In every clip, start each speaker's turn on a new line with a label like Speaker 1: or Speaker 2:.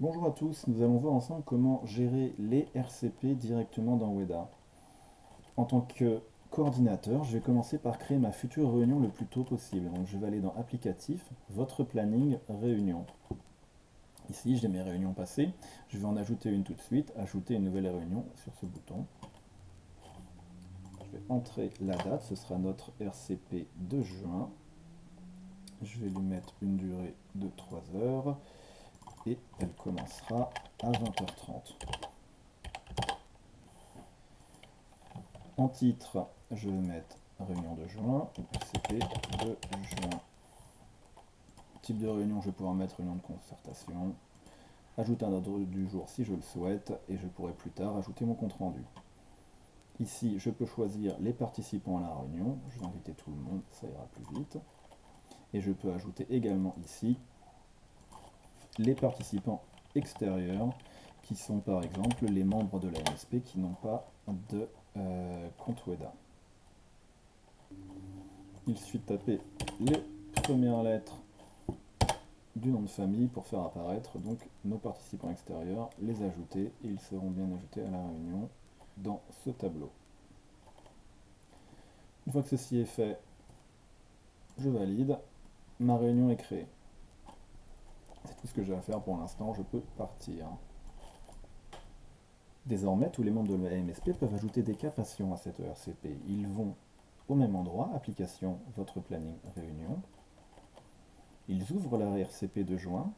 Speaker 1: Bonjour à tous, nous allons voir ensemble comment gérer les RCP directement dans Weda. En tant que coordinateur, je vais commencer par créer ma future réunion le plus tôt possible. Donc je vais aller dans Applicatif, Votre planning, Réunion. Ici, j'ai mes réunions passées. Je vais en ajouter une tout de suite, ajouter une nouvelle réunion sur ce bouton. Je vais entrer la date, ce sera notre RCP de juin. Je vais lui mettre une durée de 3 heures et elle commencera à 20h30. En titre, je vais mettre réunion de juin, RCP de juin. Type de réunion, je vais pouvoir mettre réunion de concertation. Ajouter un ordre du jour si je le souhaite, et je pourrai plus tard ajouter mon compte rendu. Ici, je peux choisir les participants à la réunion. Je vais inviter tout le monde, ça ira plus vite. Et je peux ajouter également ici les participants extérieurs, qui sont par exemple les membres de la MSP qui n'ont pas de compte WEDA. Il suffit de taper les premières lettres du nom de famille pour faire apparaître donc nos participants extérieurs, les ajouter et ils seront bien ajoutés à la réunion dans ce tableau. Une fois que ceci est fait, je valide, ma réunion est créée. C'est tout ce que j'ai à faire pour l'instant, je peux partir. Désormais, tous les membres de la MSP peuvent ajouter des cas patients à cette ERCP. Ils vont au même endroit, application, votre planning, réunion. Ils ouvrent la RCP de juin.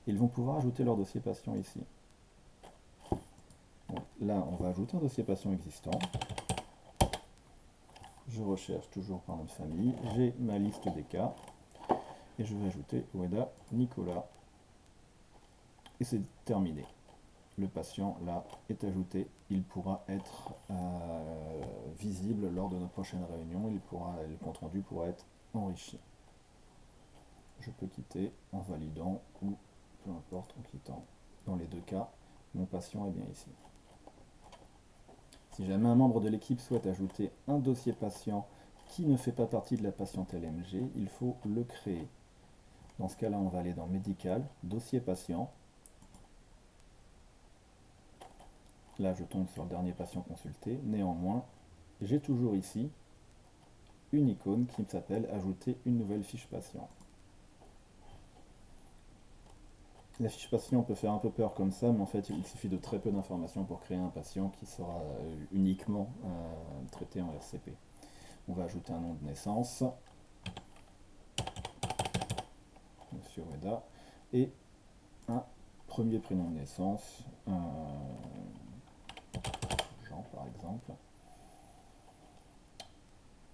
Speaker 1: Ils vont pouvoir ajouter leur dossier patient ici. Donc, là, on va ajouter un dossier patient existant. Je recherche toujours par nom de famille. J'ai ma liste des cas. Et je vais ajouter Weda Nicolas. Et c'est terminé. Le patient, là, est ajouté. Il pourra être visible lors de notre prochaine réunion. Le compte rendu pourra être enrichi. Je peux quitter en validant ou peu importe en quittant. Dans les deux cas, mon patient est bien ici. Si jamais un membre de l'équipe souhaite ajouter un dossier patient qui ne fait pas partie de la patiente LMG, il faut le créer. Dans ce cas-là, on va aller dans Médical, Dossier patient. Là, je tombe sur le dernier patient consulté. Néanmoins, j'ai toujours ici une icône qui s'appelle Ajouter une nouvelle fiche patient. La fiche patient peut faire un peu peur comme ça, mais en fait, il suffit de très peu d'informations pour créer un patient qui sera uniquement traité en RCP. On va ajouter un nom de naissance, Monsieur Weda, et un premier prénom de naissance, Jean par exemple.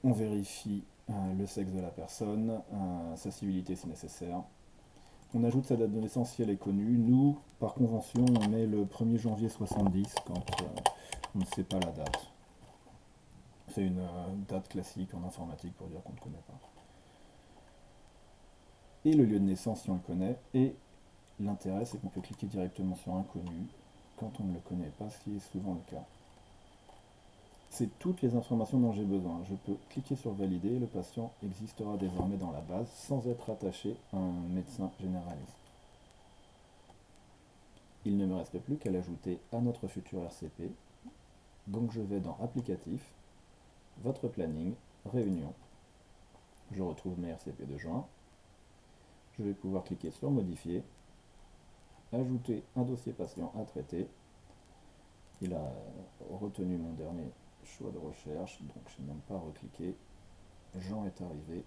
Speaker 1: On vérifie le sexe de la personne, sa civilité si nécessaire. On ajoute sa date de naissance si elle est connue. Nous, par convention, on met le 1er janvier 70 quand on ne sait pas la date. C'est une date classique en informatique pour dire qu'on ne connaît pas. Et le lieu de naissance si on le connaît. Et l'intérêt, c'est qu'on peut cliquer directement sur inconnu quand on ne le connaît pas, ce qui est souvent le cas. C'est toutes les informations dont j'ai besoin. Je peux cliquer sur valider et le patient existera désormais dans la base sans être attaché à un médecin généraliste. Il ne me reste plus qu'à l'ajouter à notre futur RCP. Donc je vais dans Applicatif, Votre planning, Réunion. Je retrouve mes RCP de juin. Je vais pouvoir cliquer sur Modifier, ajouter un dossier patient à traiter. Il a retenu mon dernier choix de recherche, donc je n'ai même pas recliqué. Jean est arrivé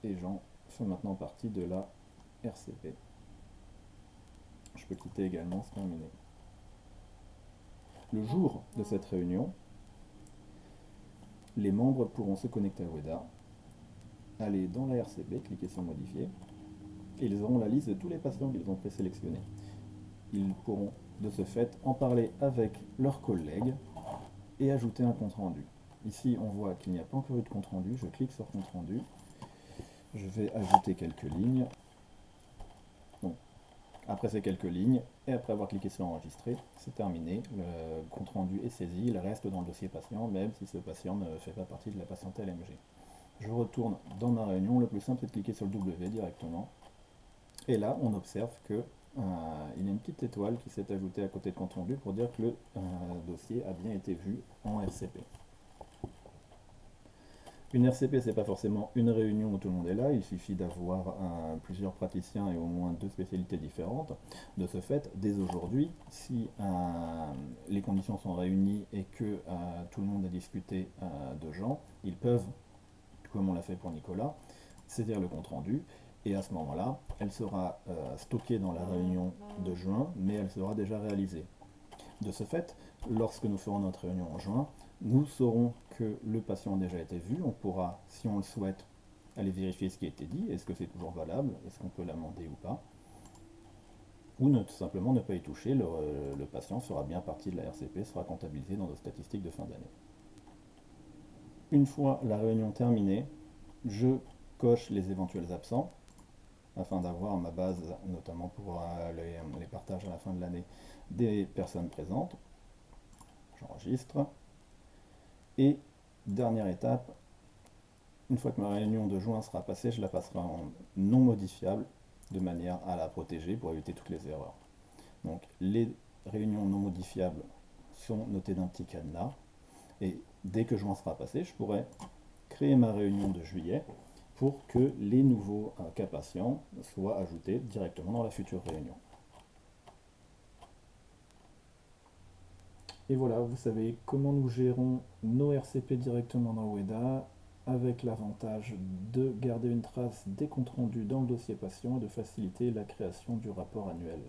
Speaker 1: et Jean fait maintenant partie de la RCP. Je peux quitter également, c'est terminé. Le jour de cette réunion, les membres pourront se connecter à Weda, aller dans la RCP, cliquer sur Modifier, et ils auront la liste de tous les patients qu'ils ont présélectionnés. Ils pourront de ce fait en parler avec leurs collègues et ajouter un compte rendu. Ici, on voit qu'il n'y a pas encore eu de compte rendu. Je clique sur compte rendu. Je vais ajouter quelques lignes. Bon. Après ces quelques lignes, et après avoir cliqué sur enregistrer, c'est terminé. Le compte rendu est saisi. Il reste dans le dossier patient, même si ce patient ne fait pas partie de la patiente LMG. Je retourne dans ma réunion. Le plus simple, c'est de cliquer sur le W directement. Et là, on observe que il y a une petite étoile qui s'est ajoutée à côté de compte rendu pour dire que le dossier a bien été vu en RCP. Une RCP, c'est pas forcément une réunion où tout le monde est là, il suffit d'avoir plusieurs praticiens et au moins 2 spécialités différentes. De ce fait, dès aujourd'hui, si les conditions sont réunies et que tout le monde a discuté de gens, ils peuvent, comme on l'a fait pour Nicolas, saisir le compte-rendu, et à ce moment-là, elle sera stockée dans la réunion de juin, mais elle sera déjà réalisée. De ce fait, lorsque nous ferons notre réunion en juin, nous saurons que le patient a déjà été vu. On pourra, si on le souhaite, aller vérifier ce qui a été dit. Est-ce que c'est toujours valable? Est-ce qu'on peut l'amender ou pas? Ou tout simplement ne pas y toucher. Le patient fera bien partie de la RCP, sera comptabilisé dans nos statistiques de fin d'année. Une fois la réunion terminée, je coche les éventuels absents afin d'avoir ma base, notamment pour les partages à la fin de l'année des personnes présentes. J'enregistre. Et dernière étape, une fois que ma réunion de juin sera passée, je la passerai en non modifiable de manière à la protéger pour éviter toutes les erreurs. Donc les réunions non modifiables sont notées d'un petit cadenas et dès que juin sera passé, je pourrai créer ma réunion de juillet pour que les nouveaux cas patients soient ajoutés directement dans la future réunion. Et voilà, vous savez comment nous gérons nos RCP directement dans Weda, avec l'avantage de garder une trace des comptes rendus dans le dossier patient et de faciliter la création du rapport annuel.